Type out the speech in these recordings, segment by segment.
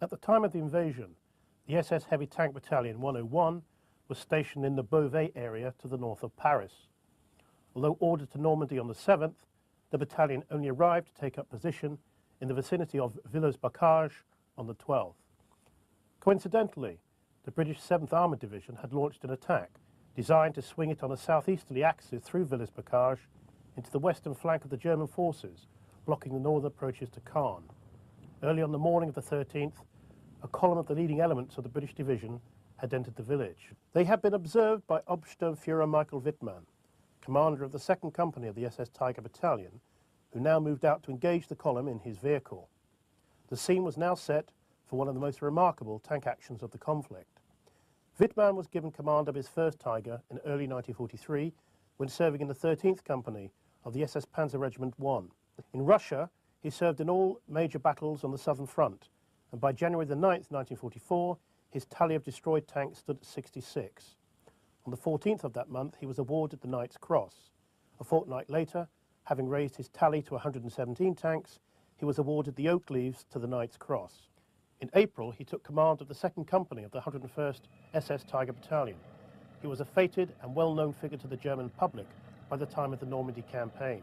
At the time of the invasion, the SS Heavy Tank Battalion 101 was stationed in the Beauvais area to the north of Paris. Although ordered to Normandy on the 7th, the battalion only arrived to take up position in the vicinity of Villers-Bocage on the 12th. Coincidentally, the British 7th Armoured Division had launched an attack designed to swing it on a southeasterly axis through Villers-Bocage into the western flank of the German forces, blocking the northern approaches to Caen. Early on the morning of the 13th, a column of the leading elements of the British division had entered the village. They had been observed by Obersturmführer Michael Wittmann, commander of the 2nd Company of the SS Tiger Battalion, who now moved out to engage the column in his vehicle. The scene was now set for one of the most remarkable tank actions of the conflict. Wittmann was given command of his first Tiger in early 1943 when serving in the 13th Company of the SS Panzer Regiment 1. In Russia, he served in all major battles on the southern front, and by January the 9th, 1944, his tally of destroyed tanks stood at 66. On the 14th of that month, he was awarded the Knight's Cross. A fortnight later, having raised his tally to 117 tanks, he was awarded the Oak Leaves to the Knight's Cross. In April, he took command of the 2nd Company of the 101st SS Tiger Battalion. He was a fated and well-known figure to the German public by the time of the Normandy campaign.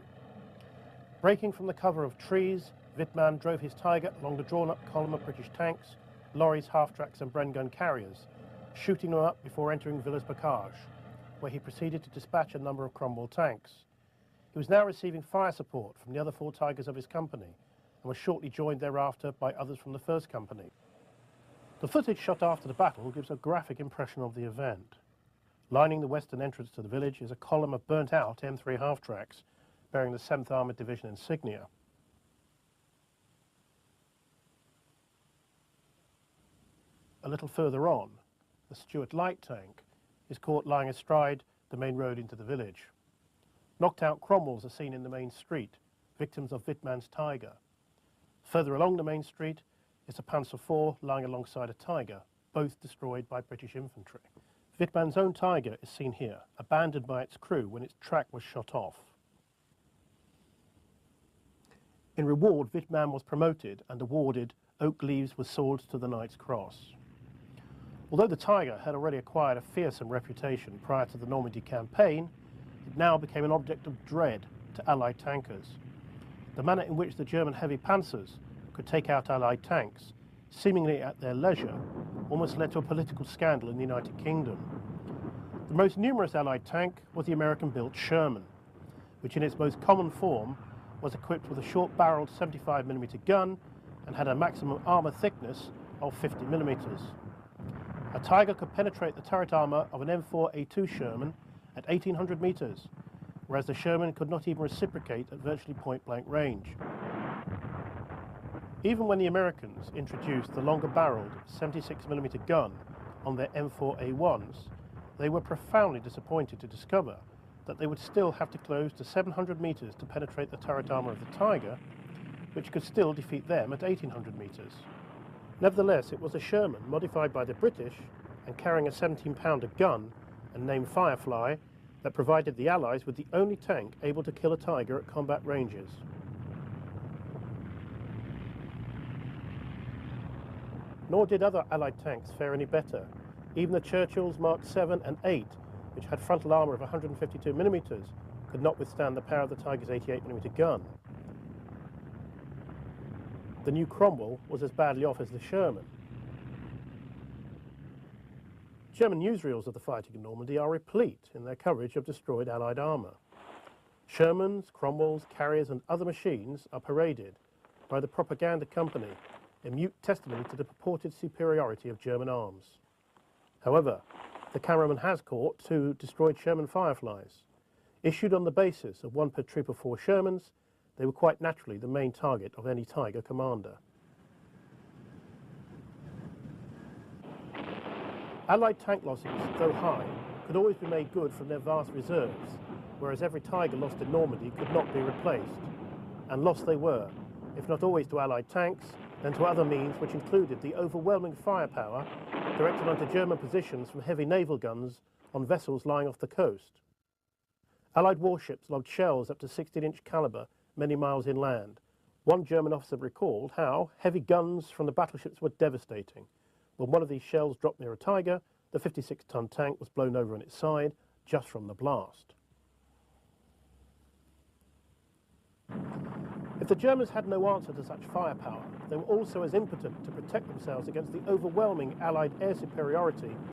Breaking from the cover of trees, Wittmann drove his Tiger along the drawn-up column of British tanks, lorries, half-tracks and Bren gun carriers, shooting them up before entering Villers-Bocage, where he proceeded to dispatch a number of Cromwell tanks. He was now receiving fire support from the other 4 Tigers of his company, and was shortly joined thereafter by others from the 1st Company. The footage shot after the battle gives a graphic impression of the event. Lining the western entrance to the village is a column of burnt-out M3 half-tracks bearing the 7th Armoured Division insignia. A little further on, the Stuart light tank is caught lying astride the main road into the village. Knocked-out Cromwells are seen in the main street, victims of Wittmann's Tiger. Further along the main street is a Panzer IV lying alongside a Tiger, both destroyed by British infantry. Wittmann's own Tiger is seen here, abandoned by its crew when its track was shot off. In reward, Wittmann was promoted and awarded Oak Leaves with swords to the Knight's Cross. Although the Tiger had already acquired a fearsome reputation prior to the Normandy campaign, it now became an object of dread to Allied tankers. The manner in which the German heavy panzers could take out Allied tanks, seemingly at their leisure, almost led to a political scandal in the United Kingdom. The most numerous Allied tank was the American-built Sherman, which in its most common form was equipped with a short-barreled 75mm gun and had a maximum armour thickness of 50mm. A Tiger could penetrate the turret armour of an M4A2 Sherman at 1800 metres, whereas the Sherman could not even reciprocate at virtually point-blank range. Even when the Americans introduced the longer-barreled 76mm gun on their M4A1s, they were profoundly disappointed to discover that they would still have to close to 700 metres to penetrate the turret armour of the Tiger, which could still defeat them at 1800 metres. Nevertheless, it was a Sherman modified by the British and carrying a 17-pounder gun and named Firefly that provided the Allies with the only tank able to kill a Tiger at combat ranges. Nor did other Allied tanks fare any better. Even the Churchills Mark 7 and 8, which had frontal armour of 152mm, could not withstand the power of the Tiger's 88mm gun. The new Cromwell was as badly off as the Sherman. German newsreels of the fighting in Normandy are replete in their coverage of destroyed Allied armour. Shermans, Cromwells, carriers and other machines are paraded by the propaganda company in mute testimony to the purported superiority of German arms. However, the cameraman has caught 2 destroyed Sherman Fireflies. Issued on the basis of 1 per troop of 4 Shermans, they were quite naturally the main target of any Tiger commander. Allied tank losses, though high, could always be made good from their vast reserves, whereas every Tiger lost in Normandy could not be replaced. And lost they were, if not always to Allied tanks, then to other means which included the overwhelming firepower directed onto German positions from heavy naval guns on vessels lying off the coast. Allied warships lobbed shells up to 16-inch calibre many miles inland, One German officer recalled how heavy guns from the battleships were devastating. When one of these shells dropped near a Tiger, the 56-ton tank was blown over on its side just from the blast. If the Germans had no answer to such firepower, they were also as impotent to protect themselves against the overwhelming Allied air superiority